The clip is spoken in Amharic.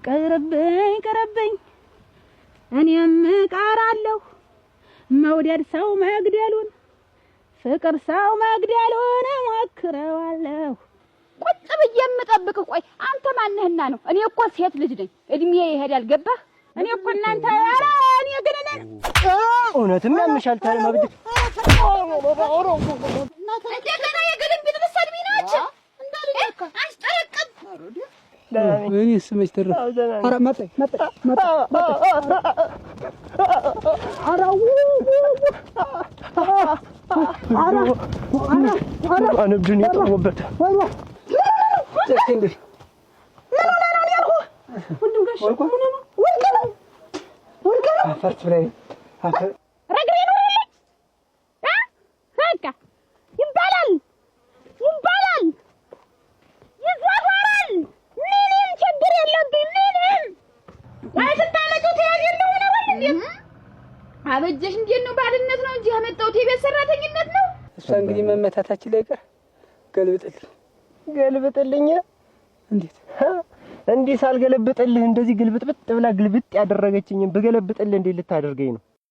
ቀረብኝ እኔም እቀራለሁ መውደድ ሰው መግደሉን ፍቅር ሰው መግደሉን ሞክረዋለሁ። ቁጭ ብዬ የምጠብቅ ቆይ አንተ ማንህና ነው? እኔ እኮ ሴት ልጅ ነኝ እድሜ ይሄዳል ገባህ? እኔ እኮ እናንተ ኧረ እኔ ግን ነኝ እውነትም ያምሻል ታለ መብድ እንደገና የግልምቢጥ ልትሰድቢ ናቸው እንዳልልካ አስጠረቅም እኔ ስመች ተረፈ ኧረ መጣኝ አንብድን ይጠወበት ዘክንድ ሁሉም ጋር ወልቀ ነው ፈርት ብላይ ረግሬ ነው በቃ ይባላል ይዟዟራል። ምንም ችግር የለብኝ ምንም ወይ ስታመጪው ትሄድ ነው ነው እንዴ አበጀሽ እንዴት ነው ባልነት ነው እንጂ ያመጣሁት የቤት ሰራተኝነት ነው። እሷ እንግዲህ መመታታችን ላይ ቀር ገልብጥልኝ እንዴት እንዲህ ሳልገለብጥልህ እንደዚህ ግልብጥብጥ ብላ ግልብጥ ያደረገችኝ በገለብጥልህ እንዴ ልታደርገኝ ነው?